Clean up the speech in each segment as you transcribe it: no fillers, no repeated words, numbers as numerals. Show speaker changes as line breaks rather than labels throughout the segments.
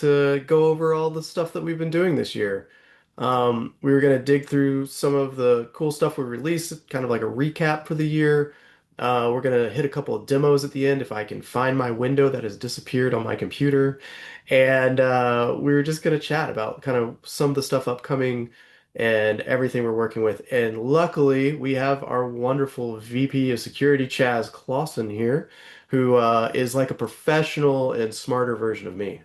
to go over all the stuff that we've been doing this year. We were going to dig through some of the cool stuff we released, kind of like a recap for the year. We're going to hit a couple of demos at the end if I can find my window that has disappeared on my computer. And we were just going to chat about kind of some of the stuff upcoming and everything we're working with. And luckily, we have our wonderful VP of Security, Chas Clawson, here, who is like a professional and smarter version of me.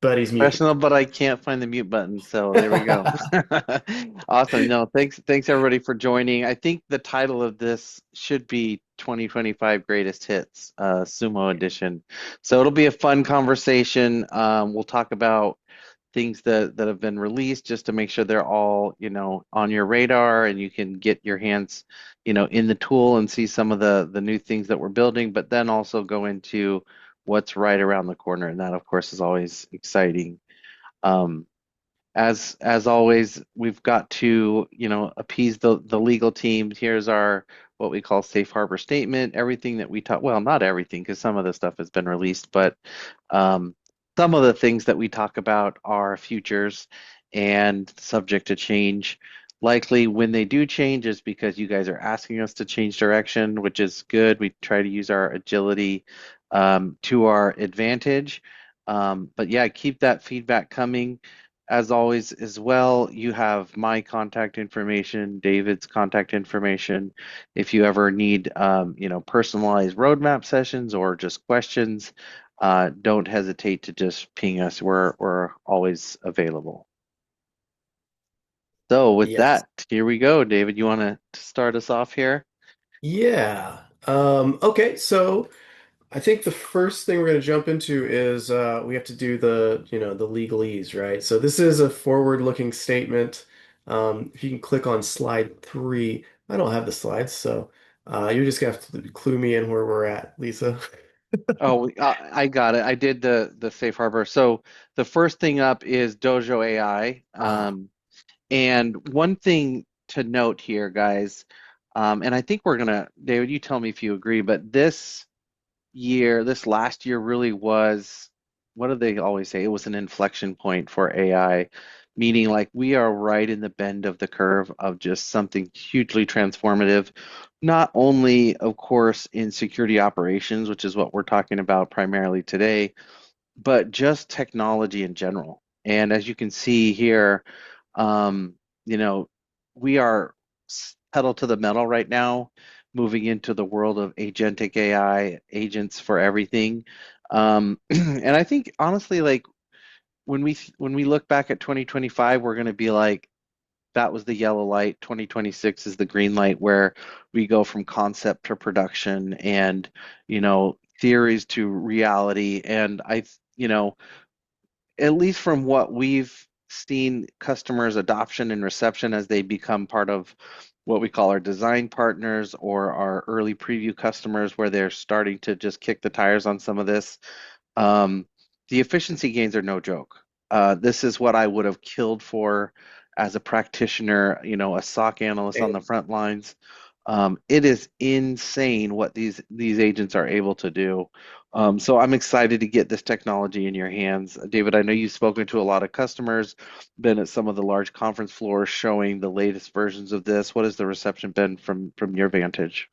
But he's muted.
Professional, but I can't find the mute button. So there we go. Awesome. No, thanks everybody for joining. I think the title of this should be 2025 Greatest Hits, Sumo Edition. So it'll be a fun conversation. We'll talk about things that have been released just to make sure they're all, on your radar and you can get your hands, in the tool and see some of the new things that we're building, but then also go into what's right around the corner. And that, of course, is always exciting. Um, as always, we've got to, appease the legal team. Here's our what we call safe harbor statement. Everything that we talk, well, not everything, because some of the stuff has been released, but um, some of the things that we talk about are futures and subject to change. Likely when they do change is because you guys are asking us to change direction, which is good. We try to use our agility to our advantage. But yeah, keep that feedback coming. As always, as well, you have my contact information, David's contact information. If you ever need, personalized roadmap sessions or just questions, don't hesitate to just ping us. We're always available. So with
Yes.
that, here we go. David, you want to start us off here?
Yeah. Okay, so I think the first thing we're going to jump into is we have to do the legalese, right? So this is a forward-looking statement. If you can click on slide 3, I don't have the slides, so you're just gonna have to clue me in where we're at, Lisa.
Oh, I got it. I did the safe harbor. So the first thing up is Dojo AI.
Ah,
And one thing to note here, guys, and I think we're gonna, David, you tell me if you agree, but this last year really was, what do they always say? It was an inflection point for AI, meaning like we are right in the bend of the curve of just something hugely transformative, not only, of course, in security operations, which is what we're talking about primarily today, but just technology in general. And as you can see here, um, you know, we are pedal to the metal right now, moving into the world of agentic AI, agents for everything. And I think honestly, like when we look back at 2025, we're going to be like, that was the yellow light. 2026 is the green light, where we go from concept to production and, theories to reality. And at least from what we've seen, customers' adoption and reception as they become part of what we call our design partners or our early preview customers, where they're starting to just kick the tires on some of this. Um, the efficiency gains are no joke. This is what I would have killed for as a practitioner, a SOC analyst on the
and
front lines. It is insane what these agents are able to do. So I'm excited to get this technology in your hands. David, I know you've spoken to a lot of customers, been at some of the large conference floors showing the latest versions of this. What has the reception been from your vantage?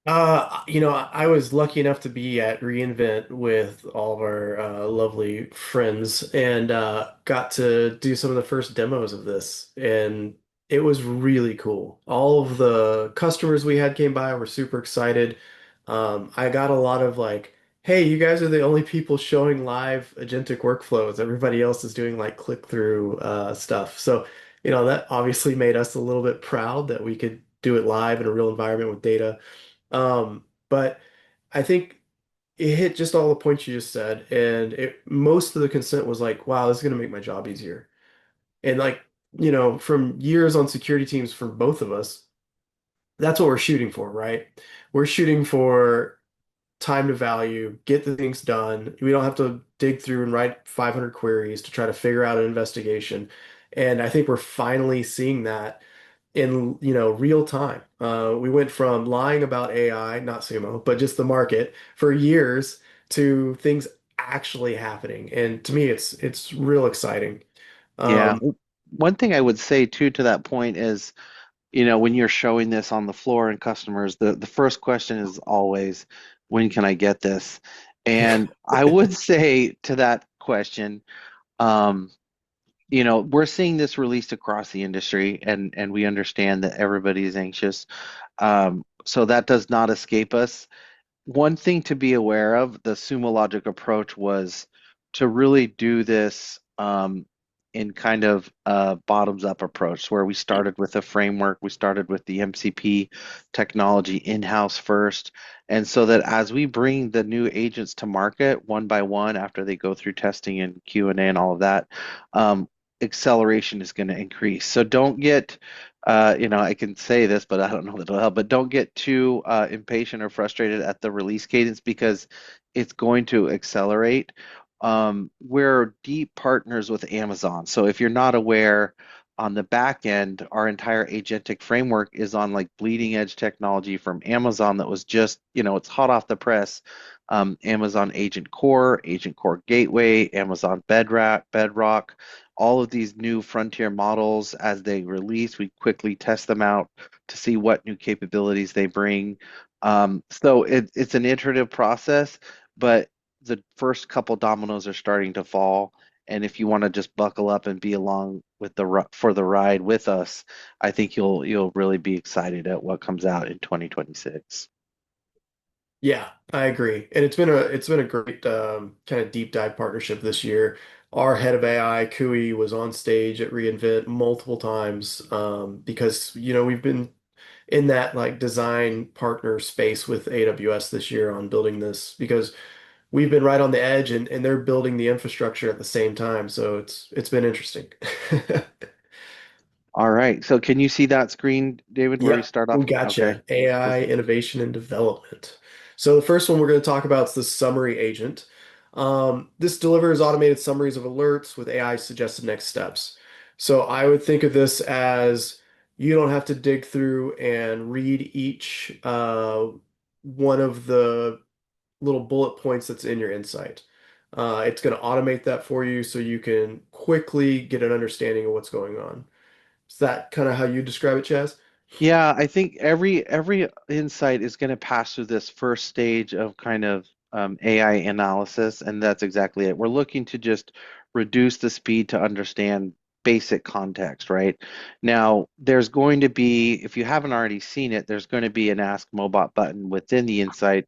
I was lucky enough to be at reInvent with all of our lovely friends and got to do some of the first demos of this, and it was really cool. All of the customers we had came by were super excited. I got a lot of like, "Hey, you guys are the only people showing live agentic workflows. Everybody else is doing like click-through stuff." So, that obviously made us a little bit proud that we could do it live in a real environment with data. But I think it hit just all the points you just said, and most of the consent was like, wow, this is going to make my job easier. And like, from years on security teams for both of us, that's what we're shooting for, right? We're shooting for time to value, get the things done. We don't have to dig through and write 500 queries to try to figure out an investigation. And I think we're finally seeing that in real time. We went from lying about AI, not Sumo, but just the market for years to things actually happening. And to me, it's real exciting.
Yeah.
Um,
One thing I would say too to that point is, when you're showing this on the floor and customers, the first question is always, when can I get this? And I would say to that question, um, we're seeing this released across the industry, and we understand that everybody is anxious. So that does not escape us. One thing to be aware of, the Sumo Logic approach was to really do this in kind of a bottoms up approach, where we started with a framework, we started with the MCP technology in-house first, and so that as we bring the new agents to market one by one after they go through testing and Q&A and all of that, um, acceleration is going to increase. So don't get I can say this, but I don't know that it'll help. But don't get too impatient or frustrated at the release cadence because it's going to accelerate. We're deep partners with Amazon. So if you're not aware, on the back end, our entire agentic framework is on like bleeding edge technology from Amazon that was just, it's hot off the press. Amazon Agent Core Gateway, Amazon Bedrock, all of these new frontier models as they release, we quickly test them out to see what new capabilities they bring. So it's an iterative process, but the first couple dominoes are starting to fall. And if you want to just buckle up and be along with for the ride with us, I think you'll really be excited at what comes out in 2026.
Yeah, I agree. And it's been a great kind of deep dive partnership this year. Our head of AI, Kui, was on stage at reInvent multiple times because we've been in that like design partner space with AWS this year on building this because we've been right on the edge and they're building the infrastructure at the same time. So it's been interesting.
All right. So can you see that screen, David, where we
Yep,
start
we
off? Okay.
gotcha. AI
Perfect.
innovation and development. So the first one we're going to talk about is the summary agent. This delivers automated summaries of alerts with AI suggested next steps. So I would think of this as you don't have to dig through and read each one of the little bullet points that's in your insight. It's going to automate that for you so you can quickly get an understanding of what's going on. Is that kind of how you describe it, Chaz?
Yeah, I think every insight is going to pass through this first stage of kind of AI analysis, and that's exactly it. We're looking to just reduce the speed to understand basic context, right? Now, there's going to be, if you haven't already seen it, there's going to be an Ask Mobot button within the insight,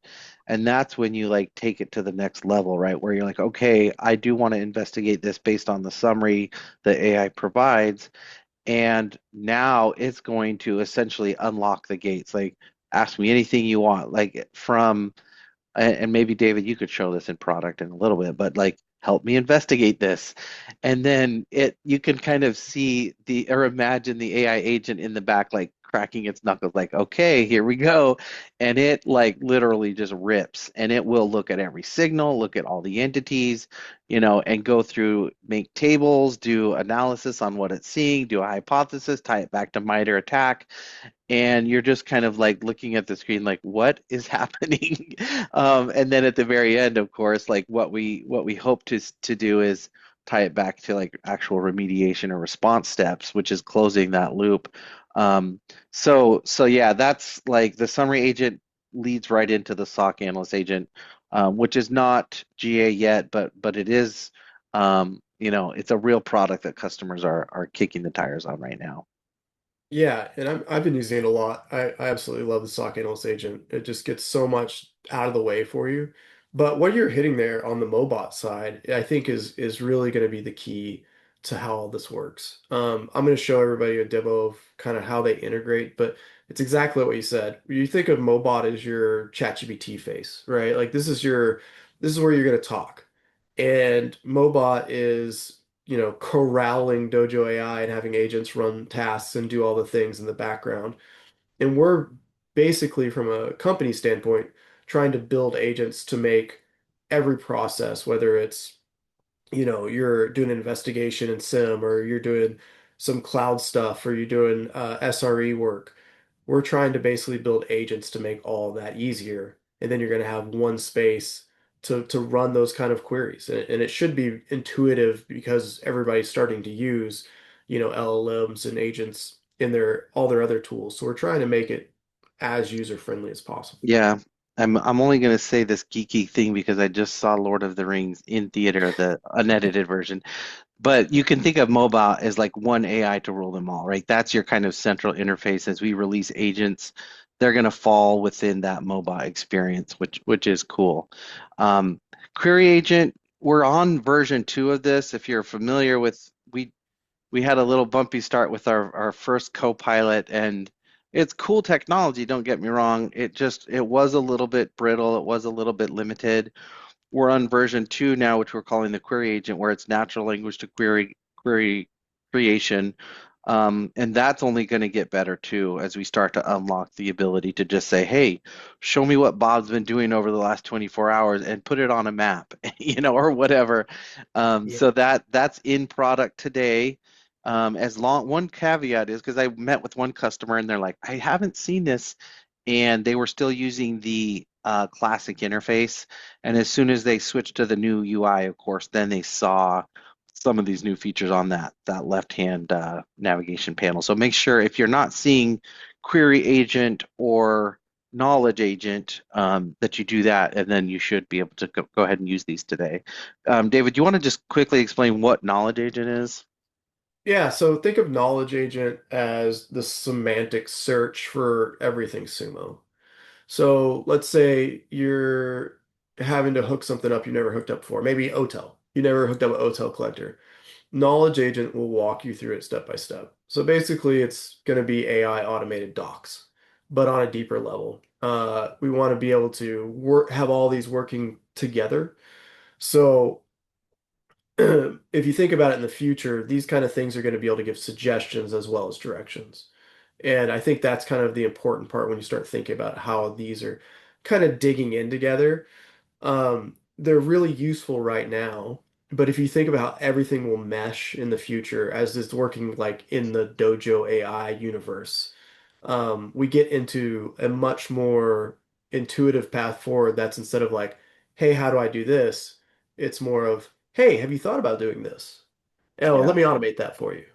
and that's when you like take it to the next level, right? Where you're like, okay, I do want to investigate this based on the summary that AI provides. And now it's going to essentially unlock the gates. Like, ask me anything you want. Like, and maybe David, you could show this in product in a little bit, but like, help me investigate this. And then you can kind of see or imagine the AI agent in the back, like cracking its knuckles, like, okay, here we go. And it like literally just rips and it will look at every signal, look at all the entities, and go through, make tables, do analysis on what it's seeing, do a hypothesis, tie it back to MITRE ATT&CK, and you're just kind of like looking at the screen like what is happening. And then at the very end, of course, like what we hope to do is tie it back to like actual remediation or response steps, which is closing that loop. So yeah, that's like the summary agent leads right into the SOC Analyst Agent, which is not GA yet, but it is, it's a real product that customers are kicking the tires on right now.
Yeah, and I've been using it a lot. I absolutely love the SOC Analyst Agent. It just gets so much out of the way for you. But what you're hitting there on the Mobot side, I think is really going to be the key to how all this works. I'm going to show everybody a demo of kind of how they integrate, but it's exactly what you said. You think of Mobot as your ChatGPT face, right? Like this is where you're going to talk. And Mobot is corralling Dojo AI and having agents run tasks and do all the things in the background. And we're basically, from a company standpoint, trying to build agents to make every process, whether it's, you're doing an investigation in SIM or you're doing some cloud stuff or you're doing SRE work. We're trying to basically build agents to make all that easier. And then you're going to have one space to run those kind of queries. And it should be intuitive because everybody's starting to use, LLMs and agents in their all their other tools. So we're trying to make it as user friendly as possible.
Yeah, I'm only gonna say this geeky thing because I just saw Lord of the Rings in theater, the unedited version. But you can think of mobile as like one AI to rule them all, right? That's your kind of central interface. As we release agents, they're gonna fall within that mobile experience, which is cool. Um, Query Agent, we're on version 2 of this. If you're familiar with, we had a little bumpy start with our first co-pilot, and it's cool technology, don't get me wrong. It was a little bit brittle, it was a little bit limited. We're on version 2 now, which we're calling the query agent, where it's natural language to query creation. And that's only going to get better too as we start to unlock the ability to just say, hey, show me what Bob's been doing over the last 24 hours and put it on a map, or whatever.
Yeah.
So that's in product today. As long one caveat is because I met with one customer and they're like, I haven't seen this, and they were still using the classic interface. And as soon as they switched to the new UI, of course, then they saw some of these new features on that left-hand navigation panel. So make sure if you're not seeing Query Agent or Knowledge Agent, that you do that, and then you should be able to go ahead and use these today. David, do you want to just quickly explain what Knowledge Agent is?
Yeah, so think of Knowledge Agent as the semantic search for everything Sumo. So let's say you're having to hook something up you never hooked up before, maybe OTel. You never hooked up an OTel collector. Knowledge Agent will walk you through it step by step. So basically, it's going to be AI automated docs, but on a deeper level. We want to be able to have all these working together. So if you think about it in the future, these kind of things are going to be able to give suggestions as well as directions. And I think that's kind of the important part when you start thinking about how these are kind of digging in together. They're really useful right now, but if you think about how everything will mesh in the future as it's working like in the Dojo AI universe, we get into a much more intuitive path forward that's instead of like, hey, how do I do this? It's more of, hey, have you thought about doing this? Oh, let
Yeah.
me automate that for you.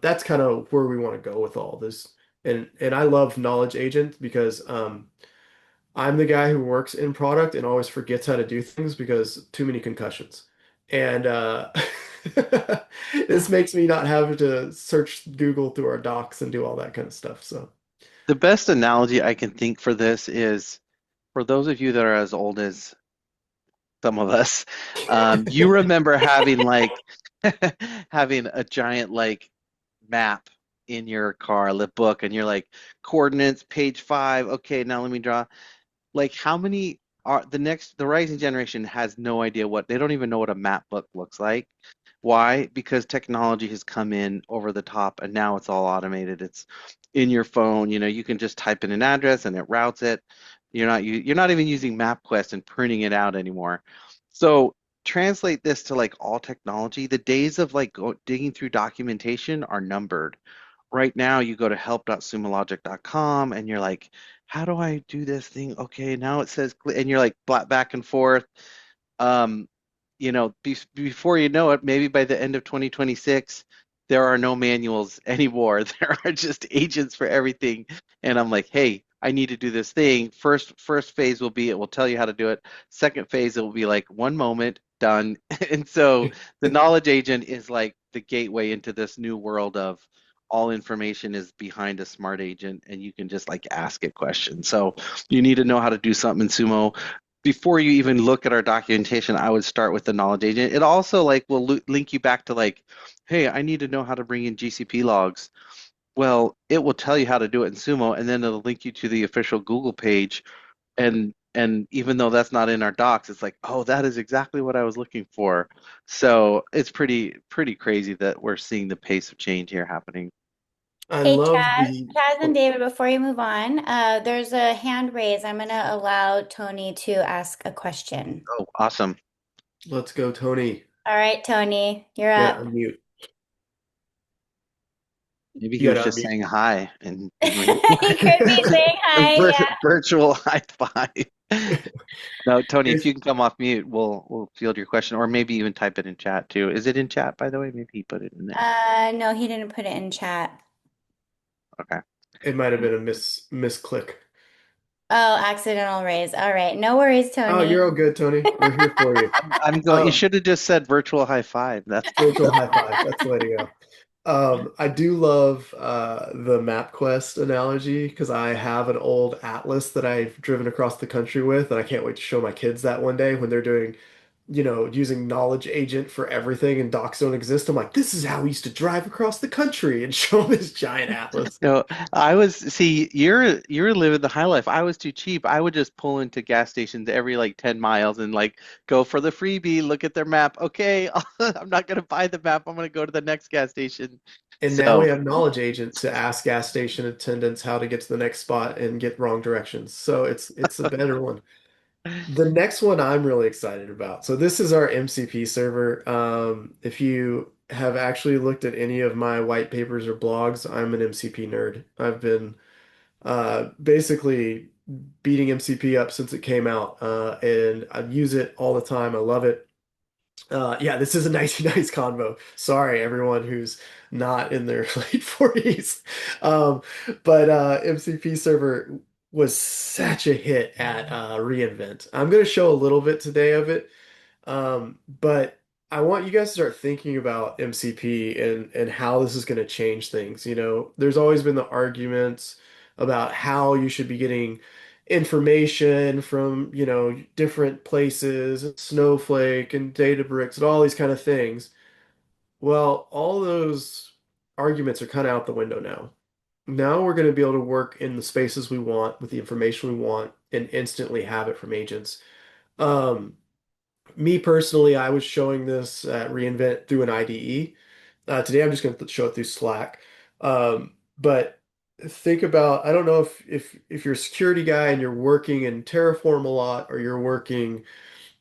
That's kind of where we want to go with all this. And I love Knowledge Agent because I'm the guy who works in product and always forgets how to do things because too many concussions. And this makes me not have to search Google through our docs and do all that kind of stuff. So,
The best analogy I can think for this is for those of you that are as old as some of us, you remember having like having a giant like map in your car, the book, and you're like coordinates, page 5. Okay, now let me draw. Like how many are the rising generation has no idea what they don't even know what a map book looks like. Why? Because technology has come in over the top and now it's all automated. It's in your phone, you can just type in an address and it routes it. You're not even using MapQuest and printing it out anymore. So translate this to like all technology. The days of like digging through documentation are numbered. Right now you go to help.sumologic.com and you're like, how do I do this thing? Okay, now it says, and you're like back and forth. Um, before you know it, maybe by the end of 2026, there are no manuals anymore. There are just agents for everything. And I'm like, hey, I need to do this thing. First phase will be it will tell you how to do it. Second phase, it will be like 1 moment, done. And so the knowledge agent is like the gateway into this new world of all information is behind a smart agent and you can just like ask it questions. So you need to know how to do something in Sumo before you even look at our documentation. I would start with the knowledge agent. It also like will link you back to like, hey, I need to know how to bring in GCP logs. Well, it will tell you how to do it in Sumo, and then it'll link you to the official Google page. And even though that's not in our docs, it's like, oh, that is exactly what I was looking for. So it's pretty crazy that we're seeing the pace of change here happening.
I
Hey,
love the.
Chaz and
Oh,
David, before you move on, there's a hand raised. I'm going to allow Tony to ask a question.
Oh, awesome.
let's go, Tony.
All right, Tony, you're
Yeah,
up.
unmute.
Maybe he
You
was
gotta
just
unmute.
saying hi and didn't
He could be saying hi. Yeah.
virtual high five. No, Tony, if
If
you can come off mute, we'll field your question, or maybe even type it in chat too. Is it in chat, by the way? Maybe he put it in there.
No, he didn't put it in chat.
Okay.
it might have been a misclick.
Oh, accidental raise. All right. No worries,
Oh, you're all
Tony.
good, Tony. We're here for you.
I'm going. You
Um,
should have just said virtual high five. That's
Virtual high five. That's the way to go. I do love the MapQuest analogy because I have an old atlas that I've driven across the country with, and I can't wait to show my kids that one day when they're doing, using Knowledge Agent for everything and docs don't exist. I'm like, this is how we used to drive across the country and show them this giant atlas.
no. I was see. You're living the high life. I was too cheap. I would just pull into gas stations every like 10 miles and like go for the freebie. Look at their map. Okay, I'm not gonna buy the map. I'm gonna go to the next gas station.
And now we
So
have Knowledge Agent to ask gas station attendants how to get to the next spot and get wrong directions. So it's a better one. The next one I'm really excited about. So this is our MCP server. If you have actually looked at any of my white papers or blogs, I'm an MCP nerd. I've been basically beating MCP up since it came out, and I use it all the time. I love it. Yeah, this is a nice convo. Sorry, everyone who's not in their late 40s. But MCP server was such a hit at reInvent. I'm going to show a little bit today of it, but I want you guys to start thinking about MCP and how this is going to change things. There's always been the arguments about how you should be getting information from, different places, Snowflake and Databricks and all these kind of things. Well, all those arguments are kind of out the window now. Now we're going to be able to work in the spaces we want with the information we want and instantly have it from agents. Um, Me personally, I was showing this at reInvent through an IDE. Today, I'm just going to show it through Slack. But think about, I don't know if you're a security guy and you're working in Terraform a lot, or you're working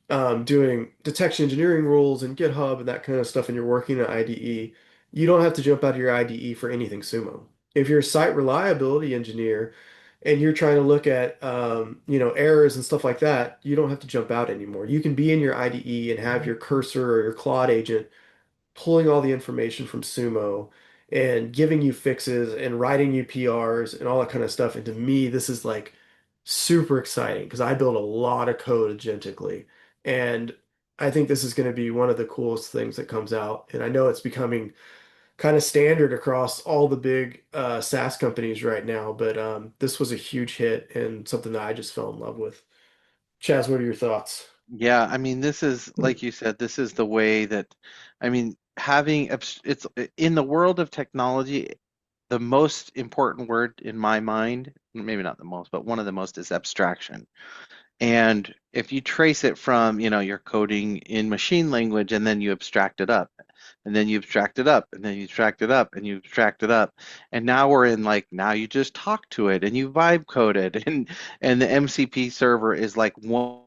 doing detection engineering rules and GitHub and that kind of stuff, and you're working in IDE. You don't have to jump out of your IDE for anything Sumo. If you're a site reliability engineer and you're trying to look at errors and stuff like that, you don't have to jump out anymore. You can be in your IDE and have your cursor or your Claude agent pulling all the information from Sumo and giving you fixes and writing you PRs and all that kind of stuff. And to me, this is like super exciting because I build a lot of code agentically. And I think this is going to be one of the coolest things that comes out. And I know it's becoming kind of standard across all the big SaaS companies right now, but this was a huge hit and something that I just fell in love with. Chaz, what are your thoughts?
yeah, I mean, this is like you said. This is the way that, I mean, it's in the world of technology. The most important word in my mind, maybe not the most, but one of the most is abstraction. And if you trace it from, your coding in machine language and then you abstract it up, and then you abstract it up, and then you abstract it up, and you abstract it up. And now we're in like now you just talk to it and you vibe code it and the MCP server is like one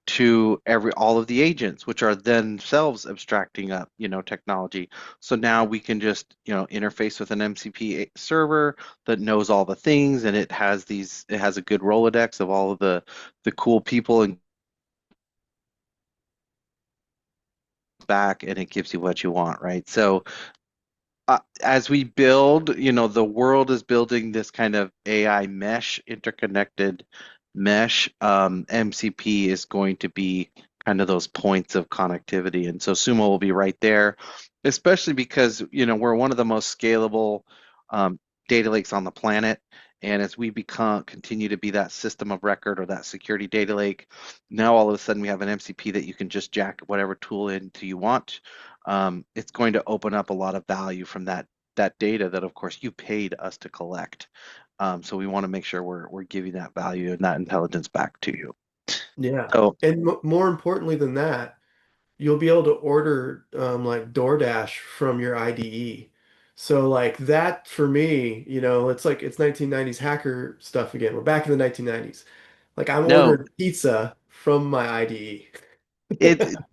to every all of the agents, which are themselves abstracting up, technology. So now we can just, interface with an MCP server that knows all the things, and it has a good Rolodex of all of the cool people and back, and it gives you what you want, right? So as we build, the world is building this kind of AI mesh, interconnected mesh. MCP is going to be kind of those points of connectivity. And so Sumo will be right there, especially because, we're one of the most scalable um, data lakes on the planet. And as we continue to be that system of record or that security data lake, now all of a sudden we have an MCP that you can just jack whatever tool into you want. It's going to open up a lot of value from that data that, of course, you paid us to collect. So we want to make sure we're giving that value and that intelligence back to you.
Yeah.
So
And more importantly than that, you'll be able to order like DoorDash from your IDE. So like that for me, it's like it's 1990s hacker stuff again. We're back in the 1990s. Like I'm
no,
ordering pizza from my IDE.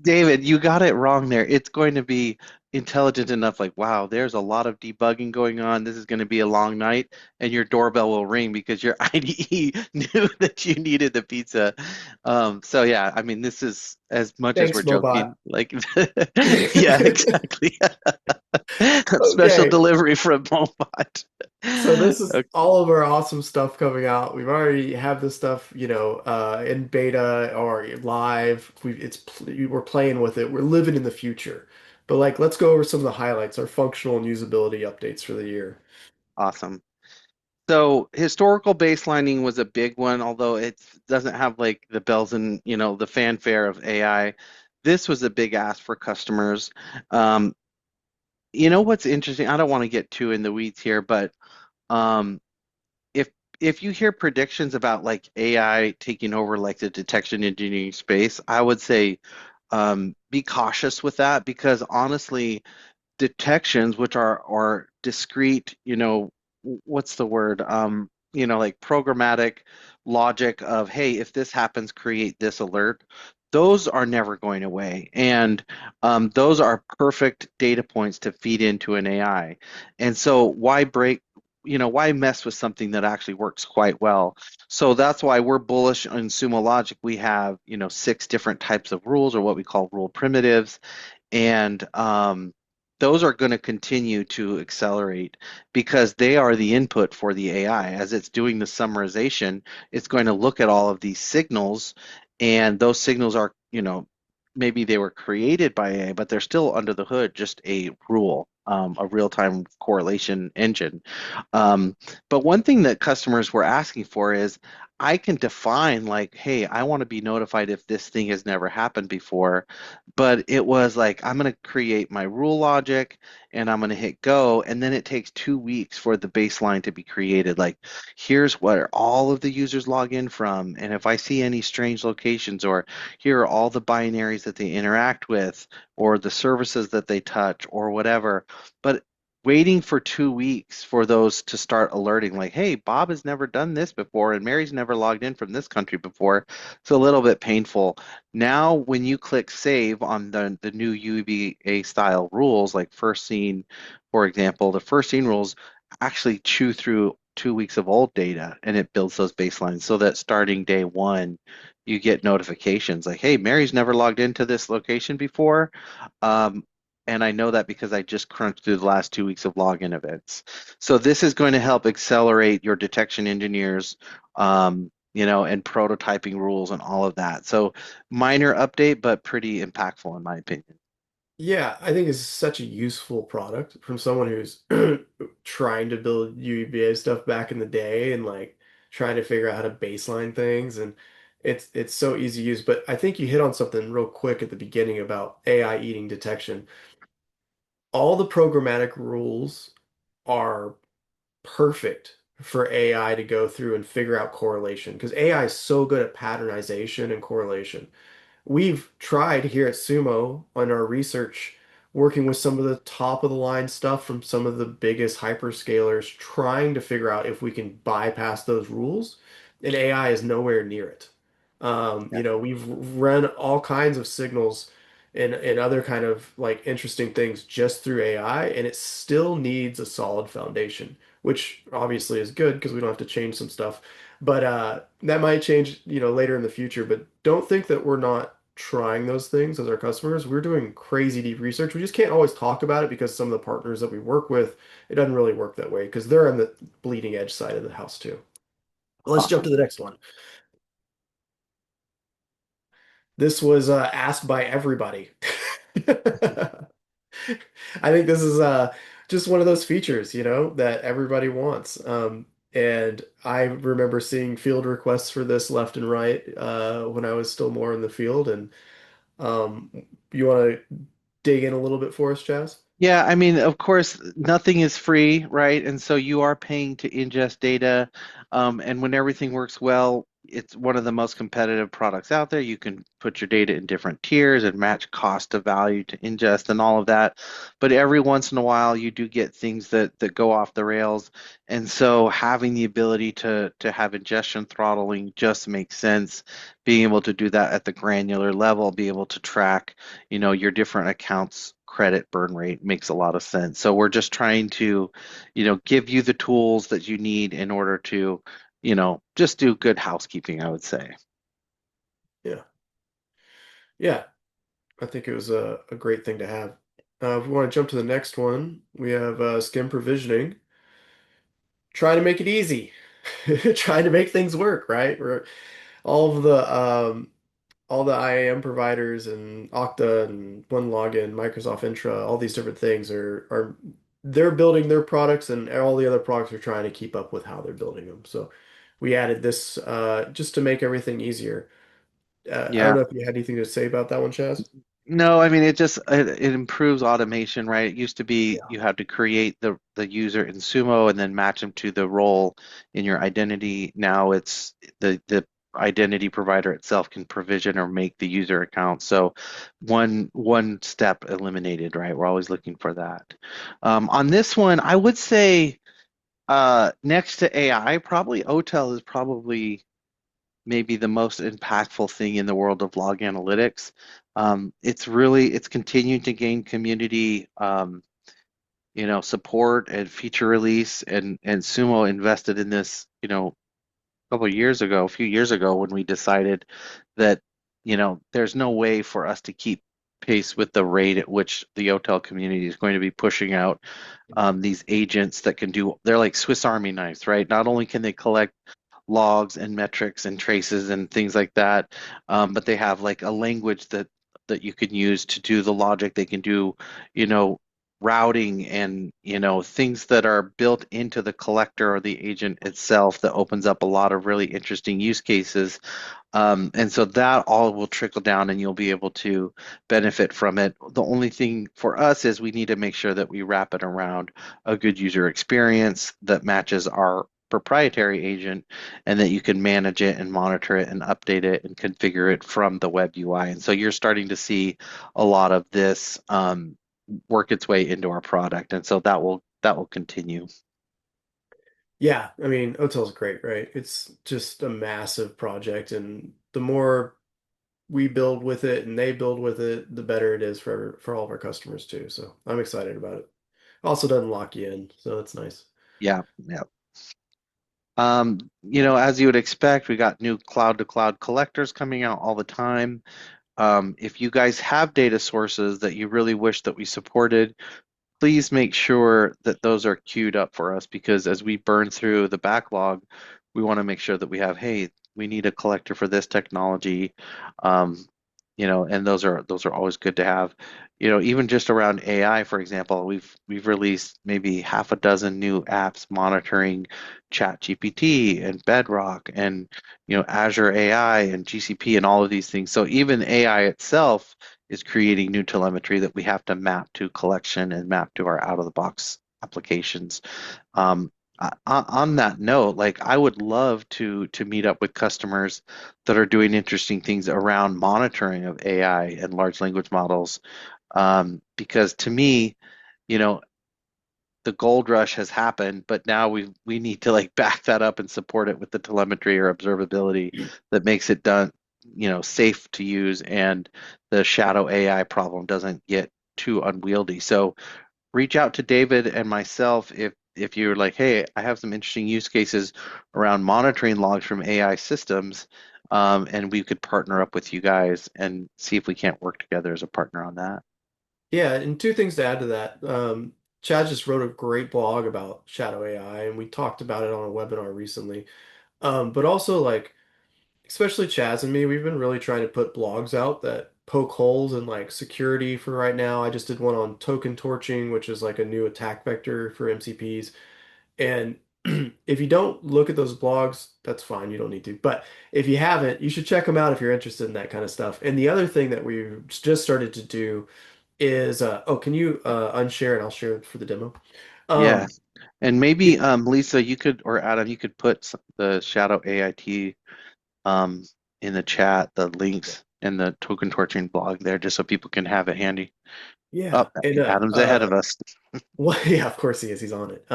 David, you got it wrong there. It's going to be intelligent enough, like, wow, there's a lot of debugging going on. This is going to be a long night, and your doorbell will ring because your IDE knew that you needed the pizza. So yeah, I mean, this is as much as we're
Thanks, Mobot.
joking, like, yeah, exactly. Special
Okay.
delivery from Mobot.
So this is
Okay,
all of our awesome stuff coming out. We've already have this stuff, in beta or live. We're playing with it. We're living in the future. But like, let's go over some of the highlights, our functional and usability updates for the year.
awesome. So historical baselining was a big one, although it doesn't have like the bells and the fanfare of AI. This was a big ask for customers. Um, you know what's interesting? I don't want to get too in the weeds here, but um, if if you hear predictions about like AI taking over like the detection engineering space, I would say be cautious with that because honestly, detections, which are discrete, what's the word? Like programmatic logic of, hey, if this happens, create this alert. Those are never going away. And those are perfect data points to feed into an AI. And so why mess with something that actually works quite well? So that's why we're bullish on Sumo Logic. We have, 6 different types of rules or what we call rule primitives and those are going to continue to accelerate because they are the input for the AI. As it's doing the summarization, it's going to look at all of these signals, and those signals are, maybe they were created by AI, but they're still under the hood, just a rule, a real-time correlation engine. Um, but one thing that customers were asking for is I can define like, hey, I want to be notified if this thing has never happened before, but it was like I'm going to create my rule logic and I'm going to hit go, and then it takes 2 weeks for the baseline to be created. Like, here's where all of the users log in from, and if I see any strange locations, or here are all the binaries that they interact with, or the services that they touch, or whatever. But waiting for 2 weeks for those to start alerting, like, hey, Bob has never done this before, and Mary's never logged in from this country before. It's a little bit painful. Now, when you click save on the new UBA style rules, like first scene, for example, the first scene rules actually chew through 2 weeks of old data and it builds those baselines so that starting day one, you get notifications like, hey, Mary's never logged into this location before. Um, and I know that because I just crunched through the last 2 weeks of login events. So this is going to help accelerate your detection engineers, and prototyping rules and all of that. So minor update, but pretty impactful in my opinion.
Yeah, I think it's such a useful product from someone who's trying to build UEBA stuff back in the day and like trying to figure out how to baseline things, and it's so easy to use. But I think you hit on something real quick at the beginning about AI eating detection. All the programmatic rules are perfect for AI to go through and figure out correlation because AI is so good at patternization and correlation. We've tried here at Sumo on our research, working with some of the top of the line stuff from some of the biggest hyperscalers, trying to figure out if we can bypass those rules, and AI is nowhere near it. We've run all kinds of signals and other kind of like interesting things just through AI, and it still needs a solid foundation, which obviously is good because we don't have to change some stuff. But that might change, later in the future. But don't think that we're not trying those things as our customers. We're doing crazy deep research. We just can't always talk about it because some of the partners that we work with, it doesn't really work that way because they're on the bleeding edge side of the house too. Let's jump to
Awesome.
the next one. This was asked by everybody. I think this is just one of those features, that everybody wants. And I remember seeing field requests for this left and right when I was still more in the field. And um, you want to dig in a little bit for us, Chaz?
Yeah, I mean, of course, nothing is free, right? And so you are paying to ingest data. And when everything works well, it's one of the most competitive products out there. You can put your data in different tiers and match cost to value to ingest and all of that. But every once in a while, you do get things that go off the rails. And so having the ability to have ingestion throttling just makes sense. Being able to do that at the granular level, be able to track, your different accounts credit burn rate makes a lot of sense. So we're just trying to, give you the tools that you need in order to, just do good housekeeping, I would say.
Yeah. Yeah. I think it was a great thing to have. If we want to jump to the next one, we have SCIM provisioning. Trying to make it easy. Trying to make things work, right? All of the all the IAM providers and Okta and OneLogin, Microsoft Intra, all these different things are they're building their products and all the other products are trying to keep up with how they're building them. So we added this just to make everything easier. I don't
Yeah.
know if you had anything to say about that one, Chaz.
No, I mean it improves automation, right? It used to be
Yeah.
you had to create the user in Sumo and then match them to the role in your identity. Now it's the identity provider itself can provision or make the user account. So one step eliminated, right? We're always looking for that. On this one, I would say next to AI, probably OTel is probably maybe the most impactful thing in the world of log analytics. It's continued to gain community, support and feature release, and Sumo invested in this, a few years ago when we decided that, there's no way for us to keep pace with the rate at which the OTel community is going to be pushing out these agents that can do, they're like Swiss Army knives, right? Not only can they collect logs and metrics and traces and things like that. But they have like a language that you can use to do the logic. They can do, you know, routing and things that are built into the collector or the agent itself that opens up a lot of really interesting use cases. And so that all will trickle down and you'll be able to benefit from it. The only thing for us is we need to make sure that we wrap it around a good user experience that matches our proprietary agent and that you can manage it and monitor it and update it and configure it from the web UI. And so you're starting to see a lot of this work its way into our product. And so that will continue.
Yeah, I mean, Hotel's great, right? It's just a massive project, and the more we build with it and they build with it, the better it is for all of our customers too. So I'm excited about it. Also doesn't lock you in, so that's nice.
Yeah, yeah. As you would expect, we got new cloud-to-cloud collectors coming out all the time. If you guys have data sources that you really wish that we supported, please make sure that those are queued up for us because as we burn through the backlog, we want to make sure that we have, hey, we need a collector for this technology. Um, and those are always good to have. Even just around AI, for example, we've released maybe half a dozen new apps monitoring Chat GPT and Bedrock and Azure AI and GCP and all of these things. So even AI itself is creating new telemetry that we have to map to collection and map to our out of the box applications. Um, on that note, like I would love to meet up with customers that are doing interesting things around monitoring of AI and large language models. Because to me, you know, the gold rush has happened, but now we need to like back that up and support it with the telemetry or observability that makes it done, safe to use and the shadow AI problem doesn't get too unwieldy. So reach out to David and myself if you're like, hey, I have some interesting use cases around monitoring logs from AI systems, and we could partner up with you guys and see if we can't work together as a partner on that.
Yeah, and two things to add to that. Chad just wrote a great blog about Shadow AI, and we talked about it on a webinar recently. But also like especially Chaz and me, we've been really trying to put blogs out that poke holes in like security for right now. I just did one on token torching, which is like a new attack vector for MCPs. And if you don't look at those blogs, that's fine. You don't need to. But if you haven't, you should check them out if you're interested in that kind of stuff. And the other thing that we've just started to do is, oh, can you unshare and I'll share it for the demo?
Yeah.
Um,
And maybe
it,
Lisa, you could or Adam, you could put the Shadow AIT um, in the chat, the links and the token torching blog there, just so people can have it handy. Oh,
yeah. And
Adam's ahead of us.
well, yeah, of course he is. He's on it.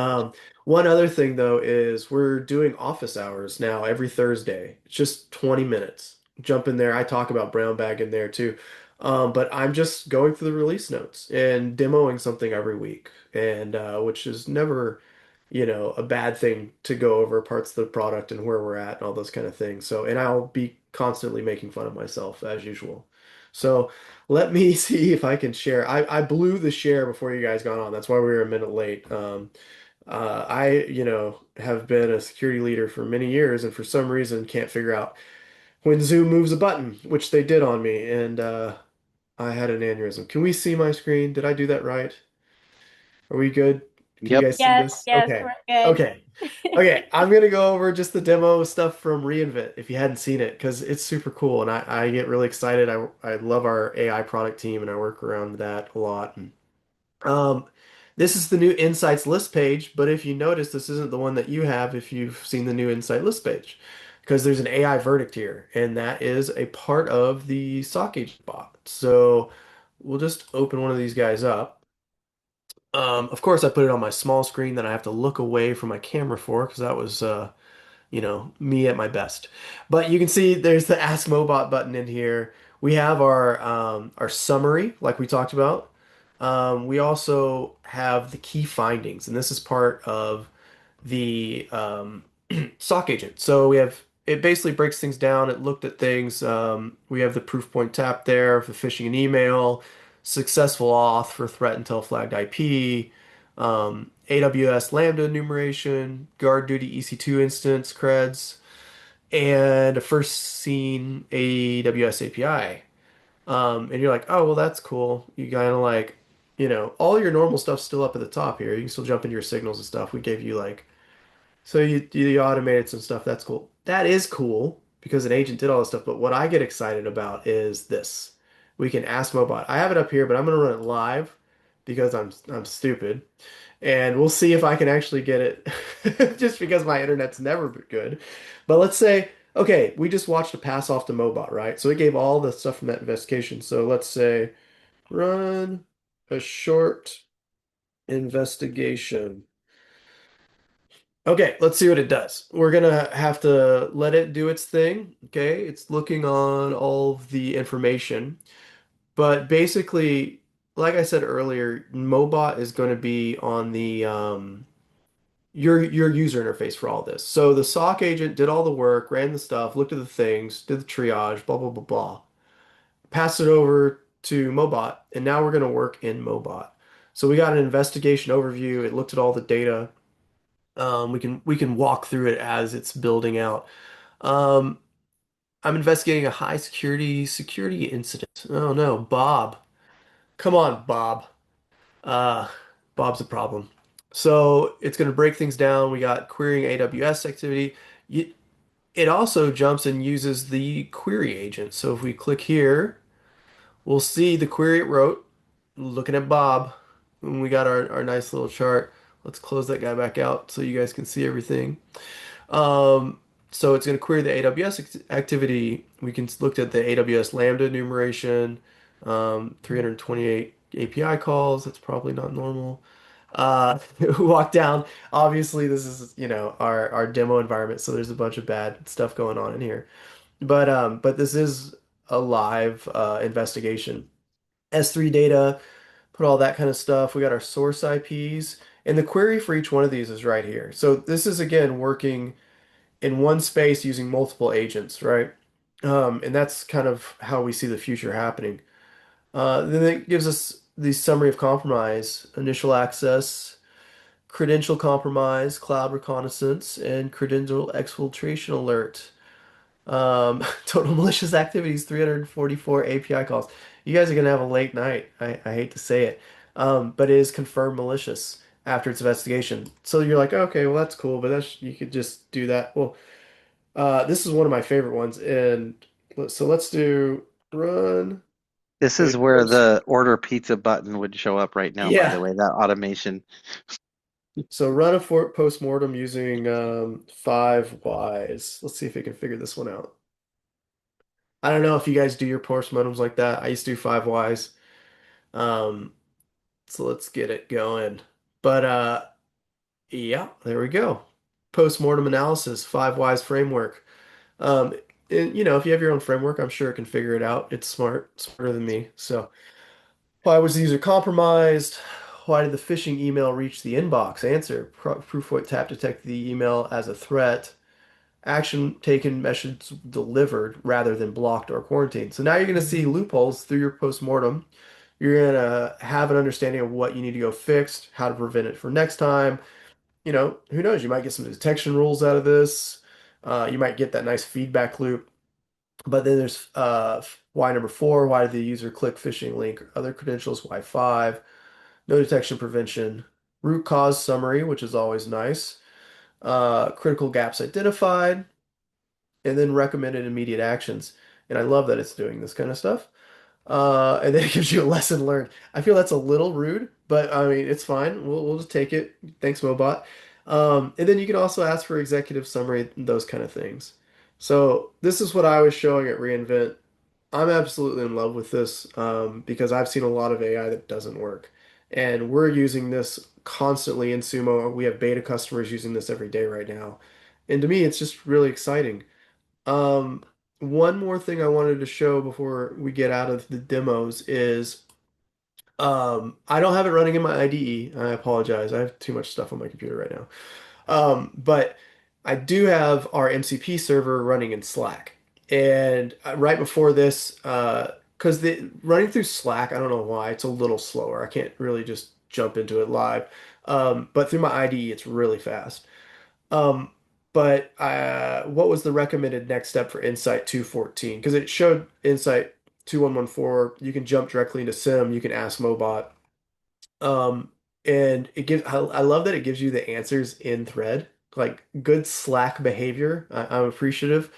One other thing though is we're doing office hours now every Thursday. It's just 20 minutes. Jump in there. I talk about brown bag in there too. But I'm just going through the release notes and demoing something every week, and which is never, a bad thing to go over parts of the product and where we're at and all those kind of things. So, and I'll be constantly making fun of myself as usual. So let me see if I can share. I blew the share before you guys got on. That's why we were a minute late. Have been a security leader for many years, and for some reason can't figure out when Zoom moves a button, which they did on me, and I had an aneurysm. Can we see my screen? Did I do that right? Are we good? Can you
Yep.
guys see
Yes,
this?
yes,
Okay.
we're good.
Okay. Okay. I'm gonna go over just the demo stuff from reInvent if you hadn't seen it, because it's super cool and I get really excited. I love our AI product team and I work around that a lot. Um, this is the new Insights list page, but if you notice, this isn't the one that you have if you've seen the new Insight list page, because there's an AI verdict here, and that is a part of the SOC agent bot. So we'll just open one of these guys up. Of course, I put it on my small screen that I have to look away from my camera for, because that was, me at my best. But you can see there's the Ask Mobot button in here. We have our summary, like we talked about. We also have the key findings, and this is part of the SOC agent. So we have it basically breaks things down. It looked at things. We have the proof point tap there for phishing an email, successful auth for threat until flagged IP, AWS Lambda enumeration, guard duty EC2 instance creds, and a first seen AWS API. And you're like, oh, well, that's cool. You kind of like, all your normal stuff's still up at the top here. You can still jump into your signals and stuff. We gave you like, so you automated some stuff. That's cool. That is cool because an agent did all this stuff. But what I get excited about is this. We can ask Mobot. I have it up here, but I'm gonna run it live because I'm stupid. And we'll see if I can actually get it just because my internet's never been good. But let's say, okay, we just watched a pass off to Mobot, right? So it gave all the stuff from that investigation. So let's say run a short investigation. Okay, let's see what it does. We're gonna have to let it do its thing. Okay, it's looking on all of the information. But basically, like I said earlier, Mobot is going to be on the your user interface for all this. So the SOC agent did all the work, ran the stuff, looked at the things, did the triage, blah blah blah blah. Passed it over to Mobot, and now we're going to work in Mobot. So we got an investigation overview. It looked at all the data. We can walk through it as it's building out. Um, I'm investigating a high security incident. Oh no, Bob. Come on, Bob. Uh, Bob's a problem. So it's going to break things down. We got querying AWS activity. It also jumps and uses the query agent. So if we click here, we'll see the query it wrote. Looking at Bob, and we got our nice little chart. Let's close that guy back out so you guys can see everything. Um, so it's going to query the AWS activity. We can look at the AWS Lambda enumeration, 328 API calls. That's probably not normal. Walk down. Obviously, this is, our demo environment, so there's a bunch of bad stuff going on in here. But this is a live investigation. S3 data, put all that kind of stuff. We got our source IPs, and the query for each one of these is right here. So this is again working in one space using multiple agents, right? And that's kind of how we see the future happening. Then it gives us the summary of compromise, initial access, credential compromise, cloud reconnaissance, and credential exfiltration alert. Total malicious activities, 344 API calls. You guys are gonna have a late night. I hate to say it. But it is confirmed malicious after its investigation. So you're like, okay, well that's cool, but you could just do that. Well, this is one of my favorite ones, and so let's do run
This
a
is where
post.
the order pizza button would show up right now, by the
Yeah.
way, that automation.
So run a postmortem using 5 whys. Let's see if we can figure this one out. I don't know if you guys do your postmortems like that. I used to do 5 whys. Um, so let's get it going. But yeah, there we go. Postmortem analysis, 5 whys framework. Um, And if you have your own framework, I'm sure it can figure it out. It's smarter than me. So, why was the user compromised? Why did the phishing email reach the inbox? Answer: proof what tap detected the email as a threat. Action taken, message delivered rather than blocked or quarantined. So now you're going to see loopholes through your postmortem. You're going to have an understanding of what you need to go fix, how to prevent it for next time. Who knows? You might get some detection rules out of this. You might get that nice feedback loop. But then there's why number four, why did the user click phishing link? Other credentials, why five? No detection prevention. Root cause summary, which is always nice. Critical gaps identified, and then recommended immediate actions. And I love that it's doing this kind of stuff. And then it gives you a lesson learned. I feel that's a little rude, but I mean, it's fine. We'll just take it. Thanks, Mobot. And then you can also ask for executive summary, those kind of things. So this is what I was showing at reInvent. I'm absolutely in love with this because I've seen a lot of AI that doesn't work. And we're using this constantly in Sumo. We have beta customers using this every day right now. And to me, it's just really exciting. Um, One more thing I wanted to show before we get out of the demos is I don't have it running in my IDE. I apologize. I have too much stuff on my computer right now. But I do have our MCP server running in Slack. And right before this, because the running through Slack, I don't know why, it's a little slower. I can't really just jump into it live. But through my IDE, it's really fast. Um, but what was the recommended next step for Insight 214? Because it showed Insight 2114. You can jump directly into SIM. You can ask Mobot. Um, and I love that it gives you the answers in thread, like good Slack behavior. I'm appreciative.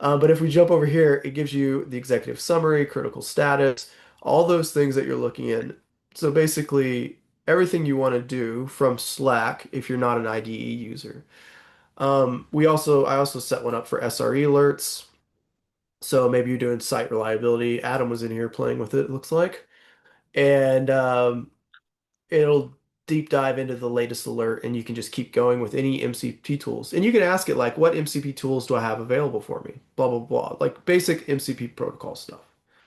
But if we jump over here, it gives you the executive summary, critical status, all those things that you're looking in. So basically, everything you want to do from Slack if you're not an IDE user. I also set one up for SRE alerts. So maybe you're doing site reliability. Adam was in here playing with it looks like. And it'll deep dive into the latest alert and you can just keep going with any MCP tools. And you can ask it like, what MCP tools do I have available for me? Blah, blah, blah. Like basic MCP protocol stuff.